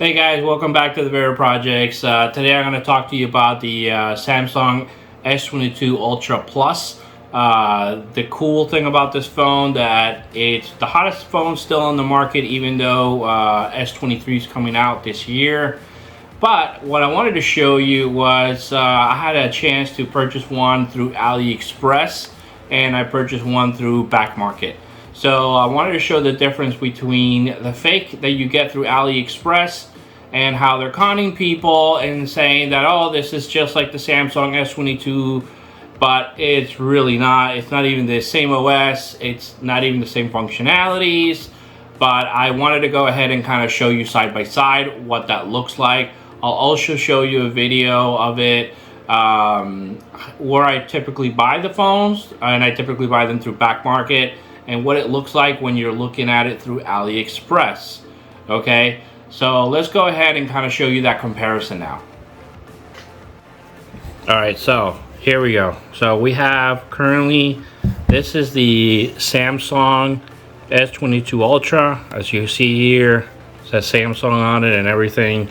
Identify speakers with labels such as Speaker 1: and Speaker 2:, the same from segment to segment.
Speaker 1: Hey guys, welcome back to the Vera Projects. Today I'm going to talk to you about the Samsung S22 Ultra Plus. The cool thing about this phone that it's the hottest phone still on the market, even though S23 is coming out this year. But what I wanted to show you was I had a chance to purchase one through AliExpress, and I purchased one through Back Market. So I wanted to show the difference between the fake that you get through AliExpress and how they're conning people and saying that, oh, this is just like the Samsung S22, but it's really not. It's not even the same OS. It's not even the same functionalities. But I wanted to go ahead and kind of show you side by side what that looks like. I'll also show you a video of it where I typically buy the phones, and I typically buy them through Back Market, and what it looks like when you're looking at it through AliExpress. Okay, so let's go ahead and kind of show you that comparison now. Alright, so here we go. So we have currently, this is the Samsung S22 Ultra. As you see here, it says Samsung on it and everything.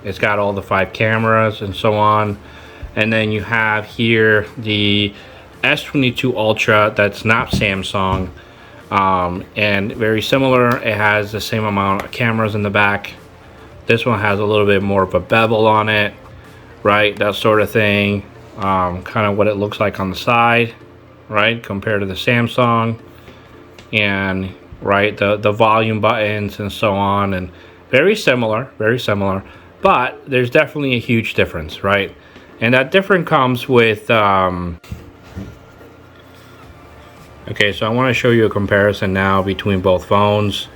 Speaker 1: It's got all the 5 cameras and so on. And then you have here the S22 Ultra that's not Samsung, and very similar. It has the same amount of cameras in the back. This one has a little bit more of a bevel on it, right? That sort of thing. Kind of what it looks like on the side, right? Compared to the Samsung, and right, the volume buttons and so on, and very similar, but there's definitely a huge difference, right? And that difference comes with okay, so I want to show you a comparison now between both phones.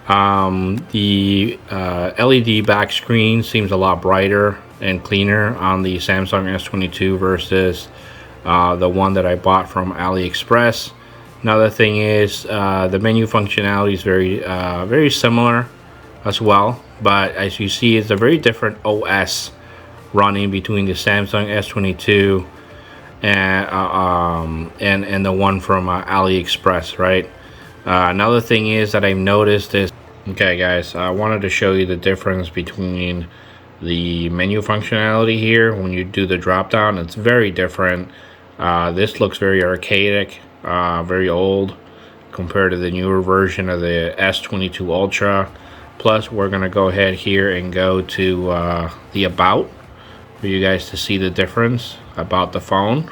Speaker 1: The LED back screen seems a lot brighter and cleaner on the Samsung S22 versus the one that I bought from AliExpress. Another thing is the menu functionality is very similar as well, but as you see, it's a very different OS running between the Samsung S22 and the one from AliExpress, right? Another thing is that I've noticed is, okay guys, I wanted to show you the difference between the menu functionality here. When you do the drop down, it's very different. This looks very archaic, very old compared to the newer version of the S22 Ultra. Plus, we're gonna go ahead here and go to the about for you guys to see the difference about the phone.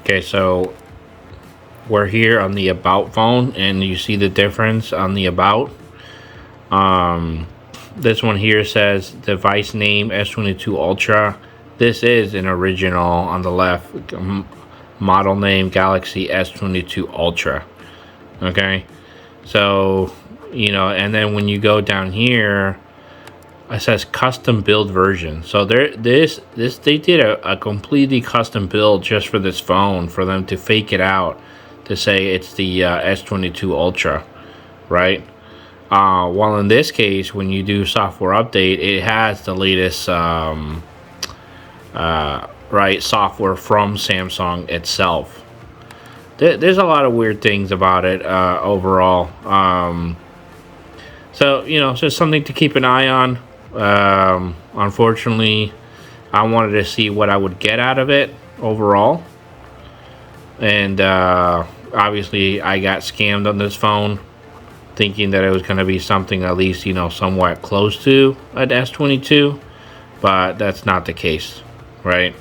Speaker 1: Okay, so we're here on the about phone, and you see the difference on the about. This one here says device name S22 Ultra. This is an original on the left, model name Galaxy S22 Ultra. Okay, so you know, and then when you go down here, it says custom build version. So they did a completely custom build just for this phone, for them to fake it out to say it's the S22 Ultra, right? While in this case, when you do software update, it has the latest right software from Samsung itself. There's a lot of weird things about it overall. So you know, it's just something to keep an eye on. Unfortunately, I wanted to see what I would get out of it overall, and obviously I got scammed on this phone, thinking that it was going to be something at least, you know, somewhat close to an S22, but that's not the case, right?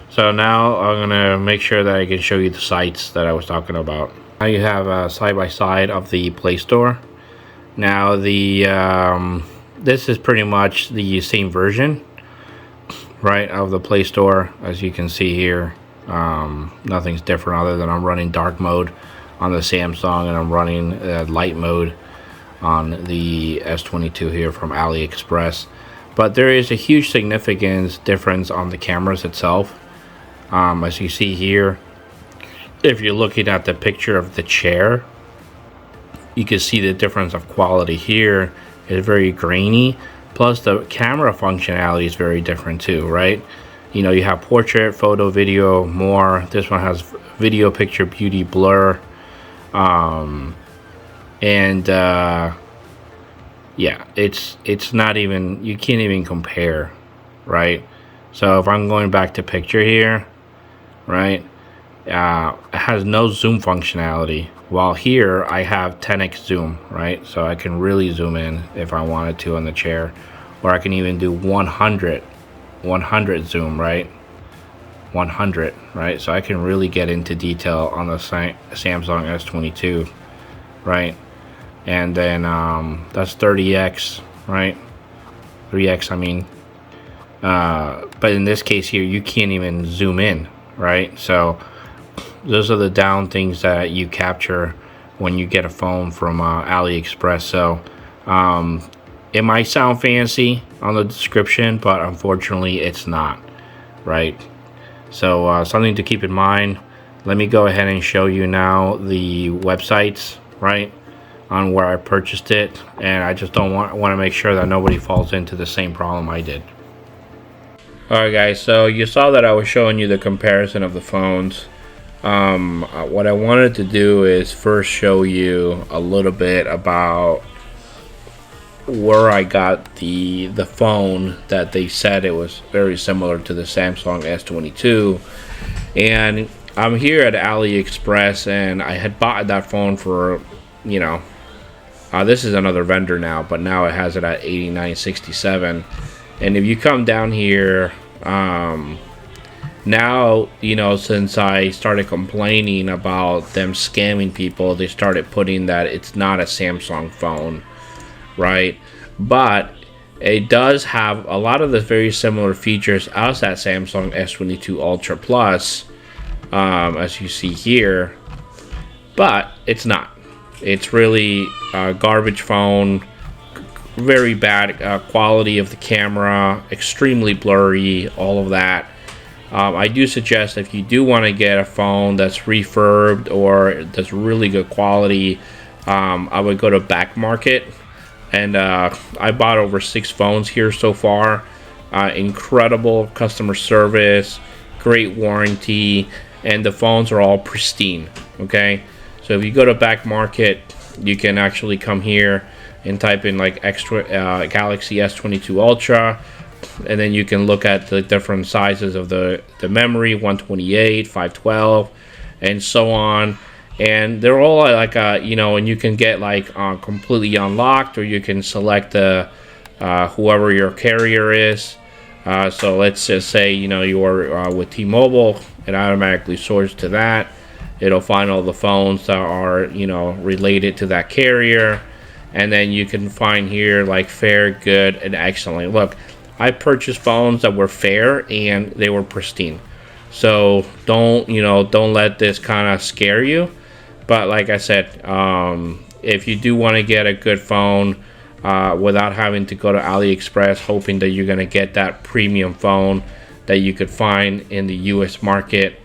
Speaker 1: So now I'm gonna make sure that I can show you the sites that I was talking about. Now you have a side by side of the Play Store. Now the this is pretty much the same version, right, of the Play Store. As you can see here, nothing's different other than I'm running dark mode on the Samsung, and I'm running light mode on the S22 here from AliExpress. But there is a huge significance difference on the cameras itself. As you see here, if you're looking at the picture of the chair, you can see the difference of quality here. It's very grainy, plus the camera functionality is very different too, right? You know, you have portrait, photo, video, more. This one has video, picture, beauty, blur. And yeah, it's not even, you can't even compare, right? So if I'm going back to picture here, right, it has no zoom functionality, while here I have 10x zoom, right? So I can really zoom in if I wanted to on the chair, or I can even do 100 zoom, right? 100, right? So I can really get into detail on the Samsung S22, right? And then that's 30x, right? 3x, I mean. But in this case here, you can't even zoom in, right? So those are the down things that you capture when you get a phone from AliExpress. So it might sound fancy on the description, but unfortunately it's not, right? So something to keep in mind. Let me go ahead and show you now the websites, right, on where I purchased it, and I just don't want to make sure that nobody falls into the same problem I did. Alright guys, so you saw that I was showing you the comparison of the phones. What I wanted to do is first show you a little bit about where I got the phone that they said it was very similar to the Samsung S22. And I'm here at AliExpress, and I had bought that phone for, you know, this is another vendor now, but now it has it at $89.67. And if you come down here, now, you know, since I started complaining about them scamming people, they started putting that it's not a Samsung phone, right? But it does have a lot of the very similar features as that Samsung S22 Ultra Plus, as you see here, but it's not. It's really a garbage phone, very bad quality of the camera, extremely blurry, all of that. I do suggest if you do want to get a phone that's refurbed or that's really good quality, I would go to Back Market. And I bought over 6 phones here so far. Incredible customer service, great warranty, and the phones are all pristine, okay? So if you go to Back Market, you can actually come here and type in like Galaxy S22 Ultra, and then you can look at the different sizes of the memory, 128, 512, and so on. And they're all like you know, and you can get like completely unlocked, or you can select the whoever your carrier is. So let's just say, you know, you're with T-Mobile, it automatically sorts to that. It'll find all the phones that are, you know, related to that carrier. And then you can find here like fair, good, and excellent. Look, I purchased phones that were fair and they were pristine. So don't let this kind of scare you. But like I said, if you do want to get a good phone without having to go to AliExpress, hoping that you're going to get that premium phone that you could find in the US market,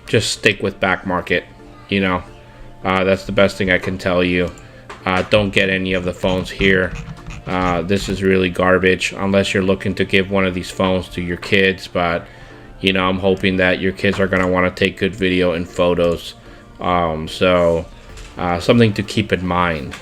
Speaker 1: just stick with Back Market. You know, that's the best thing I can tell you. Don't get any of the phones here. This is really garbage, unless you're looking to give one of these phones to your kids. But you know, I'm hoping that your kids are going to want to take good video and photos. So something to keep in mind.